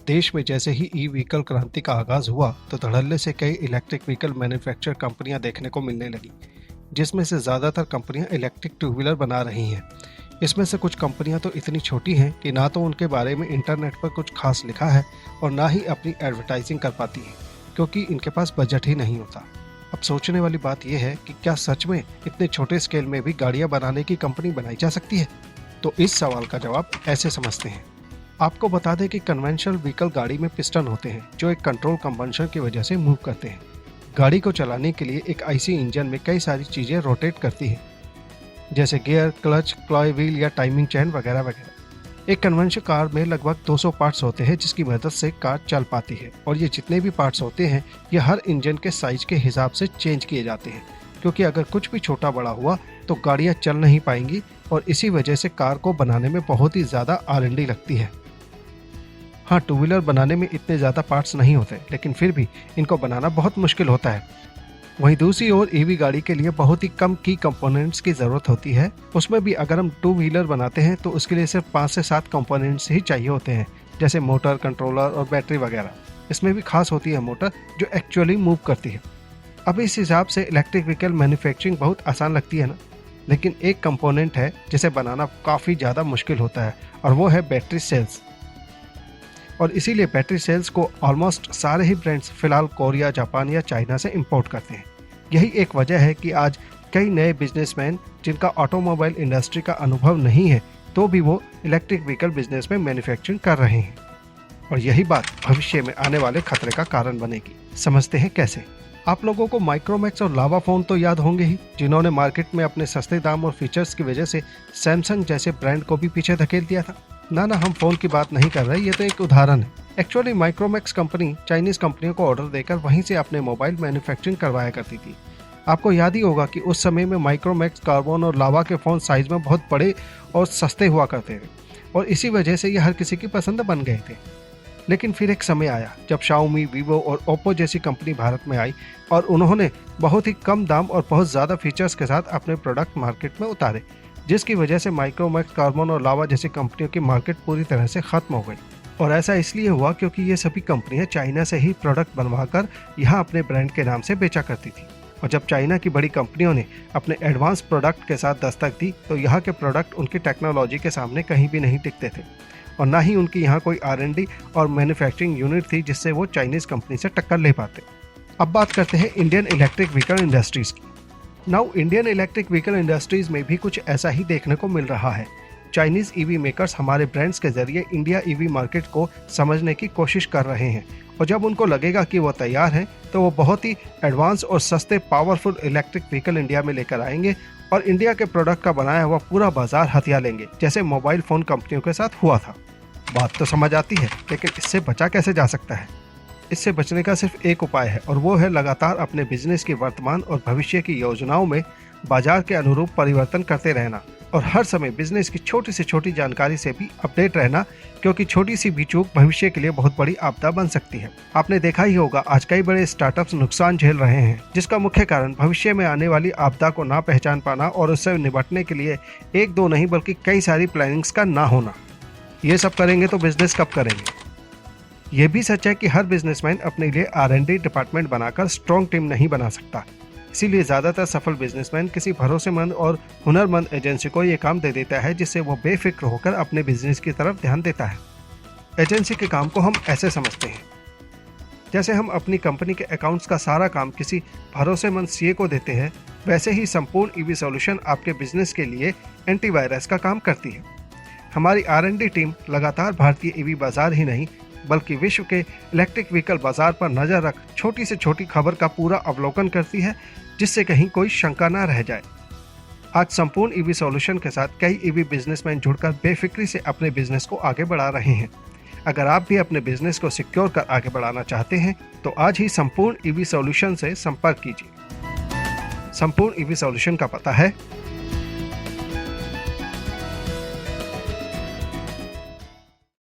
देश में जैसे ही ई व्हीकल क्रांति का आगाज हुआ तो धड़ल्ले से कई इलेक्ट्रिक व्हीकल मैन्युफैक्चर कंपनियां देखने को मिलने लगी, जिसमें से ज़्यादातर कंपनियां इलेक्ट्रिक टू व्हीलर बना रही हैं। इसमें से कुछ कंपनियां तो इतनी छोटी हैं कि ना तो उनके बारे में इंटरनेट पर कुछ खास लिखा है और ना ही अपनी एडवर्टाइजिंग कर पाती हैं, क्योंकि इनके पास बजट ही नहीं होता। अब सोचने वाली बात यह है कि क्या सच में इतने छोटे स्केल में भी गाड़ियाँ बनाने की कंपनी बनाई जा सकती है? तो इस सवाल का जवाब ऐसे समझते हैं। आपको बता दें कि कन्वेंशनल व्हीकल गाड़ी में पिस्टन होते हैं जो एक कंट्रोल कंबंशन की वजह से मूव करते हैं। गाड़ी को चलाने के लिए एक आईसी इंजन में कई सारी चीज़ें रोटेट करती हैं, जैसे गियर, क्लच, क्लॉय व्हील या टाइमिंग चेन वगैरह वगैरह। एक कन्वेंशनल कार में लगभग 200 पार्ट्स होते हैं जिसकी मदद से कार चल पाती है, और ये जितने भी पार्ट्स होते हैं ये हर इंजन के साइज के हिसाब से चेंज किए जाते हैं, क्योंकि अगर कुछ भी छोटा बड़ा हुआ तो गाड़ियाँ चल नहीं पाएंगी, और इसी वजह से कार को बनाने में बहुत ही ज़्यादा R&D लगती है। हाँ, टू व्हीलर बनाने में इतने ज़्यादा पार्ट्स नहीं होते, लेकिन फिर भी इनको बनाना बहुत मुश्किल होता है। वहीं दूसरी ओर ईवी गाड़ी के लिए बहुत ही कम की कंपोनेंट्स की ज़रूरत होती है। उसमें भी अगर हम टू व्हीलर बनाते हैं तो उसके लिए सिर्फ 5 से 7 कंपोनेंट्स ही चाहिए होते हैं, जैसे मोटर, कंट्रोलर और बैटरी वगैरह। इसमें भी खास होती है मोटर जो एक्चुअली मूव करती है। अब इस हिसाब से इलेक्ट्रिक व्हीकल मैन्युफैक्चरिंग बहुत आसान लगती है ना, लेकिन एक कंपोनेंट है जिसे बनाना काफ़ी ज़्यादा मुश्किल होता है, और वो है बैटरी सेल्स। और इसीलिए बैटरी सेल्स को ऑलमोस्ट सारे ही ब्रांड्स फिलहाल कोरिया, जापान या चाइना से इंपोर्ट करते हैं। यही एक वजह है कि आज कई नए बिजनेसमैन जिनका ऑटोमोबाइल इंडस्ट्री का अनुभव नहीं है तो भी वो इलेक्ट्रिक व्हीकल बिजनेस में मैन्युफैक्चरिंग कर रहे हैं, और यही बात भविष्य में आने वाले खतरे का कारण बनेगी। समझते हैं कैसे? आप लोगों को माइक्रोमैक्स और लावा फ़ोन तो याद होंगे ही, जिन्होंने मार्केट में अपने सस्ते दाम और फीचर्स की वजह से सैमसंग जैसे ब्रांड को भी पीछे धकेल दिया था। ना, हम फ़ोन की बात नहीं कर रहे, ये तो एक उदाहरण है। एक्चुअली माइक्रोमैक्स कंपनी चाइनीज़ कंपनियों को ऑर्डर देकर वहीं से अपने मोबाइल मैन्युफैक्चरिंग करवाया करती थी। आपको याद ही होगा कि उस समय में माइक्रोमैक्स, कार्बन और लावा के फ़ोन साइज़ में बहुत बड़े और सस्ते हुआ करते थे, और इसी वजह से ये हर किसी की पसंद बन गए थे। लेकिन फिर एक समय आया जब शाओमी, वीवो और ओप्पो जैसी कंपनी भारत में आई, और उन्होंने बहुत ही कम दाम और बहुत ज़्यादा फीचर्स के साथ अपने प्रोडक्ट मार्केट में उतारे, जिसकी वजह से माइक्रोमैक्स, कार्बन और लावा जैसी कंपनियों की मार्केट पूरी तरह से ख़त्म हो गई। और ऐसा इसलिए हुआ क्योंकि ये सभी कंपनियां चाइना से ही प्रोडक्ट बनवाकर यहाँ अपने ब्रांड के नाम से बेचा करती थी, और जब चाइना की बड़ी कंपनियों ने अपने एडवांस प्रोडक्ट के साथ दस्तक दी तो यहाँ के प्रोडक्ट उनकी टेक्नोलॉजी के सामने कहीं भी नहीं टिकते थे, और ना ही उनकी यहाँ कोई R&D और मैन्युफैक्चरिंग यूनिट थी जिससे वो चाइनीज़ कंपनी से टक्कर ले पाते। अब बात करते हैं इंडियन इलेक्ट्रिक व्हीकल इंडस्ट्रीज़ की। Now Indian electric vehicle industries में भी कुछ ऐसा ही देखने को मिल रहा है। चाइनीज़ ईवी मेकर्स हमारे ब्रांड्स के जरिए इंडिया ईवी मार्केट को समझने की कोशिश कर रहे हैं, और जब उनको लगेगा कि वो तैयार हैं तो वो बहुत ही एडवांस और सस्ते पावरफुल इलेक्ट्रिक व्हीकल इंडिया में लेकर आएंगे, और इंडिया के प्रोडक्ट का बनाया हुआ पूरा बाजार हथिया लेंगे, जैसे मोबाइल फ़ोन कंपनियों के साथ हुआ था। बात तो समझ आती है, लेकिन इससे बचा कैसे जा सकता है? इससे बचने का सिर्फ एक उपाय है, और वो है लगातार अपने बिजनेस की वर्तमान और भविष्य की योजनाओं में बाजार के अनुरूप परिवर्तन करते रहना, और हर समय बिजनेस की छोटी से छोटी जानकारी से भी अपडेट रहना, क्योंकि छोटी सी भी चूक भविष्य के लिए बहुत बड़ी आपदा बन सकती है। आपने देखा ही होगा आज कई बड़े स्टार्टअप्स नुकसान झेल रहे हैं, जिसका मुख्य कारण भविष्य में आने वाली आपदा को ना पहचान पाना और उससे निपटने के लिए एक दो नहीं बल्कि कई सारी प्लानिंग्स का ना होना। ये सब करेंगे तो बिजनेस कब करेंगे? ये भी सच है कि हर बिजनेसमैन अपने लिए R&D डिपार्टमेंट बनाकर स्ट्रॉन्ग टीम नहीं बना सकता। इसीलिए ज़्यादातर सफल बिजनेसमैन किसी भरोसेमंद और हुनरमंद एजेंसी को ये काम दे देता है, जिससे वो बेफिक्र होकर अपने बिजनेस की तरफ ध्यान देता है। एजेंसी के काम को हम ऐसे समझते हैं, जैसे हम अपनी कंपनी के अकाउंट्स का सारा काम किसी भरोसेमंद CA को देते हैं, वैसे ही संपूर्ण ईवी सॉल्यूशन आपके बिजनेस के लिए एंटीवायरस का काम करती है। हमारी R&D टीम लगातार भारतीय ईवी बाजार ही नहीं बल्कि विश्व के इलेक्ट्रिक व्हीकल बाजार पर नजर रख छोटी से छोटी खबर का पूरा अवलोकन करती है, जिससे कहीं कोई शंका ना रह जाए। आज संपूर्ण ईवी सॉल्यूशन के साथ कई ईवी बिजनेसमैन जुड़कर बेफिक्री से अपने बिजनेस को आगे बढ़ा रहे हैं। अगर आप भी अपने बिजनेस को सिक्योर कर आगे बढ़ाना चाहते हैं तो आज ही संपूर्ण ईवी सॉल्यूशन से संपर्क कीजिए। संपूर्ण ईवी सॉल्यूशन का पता है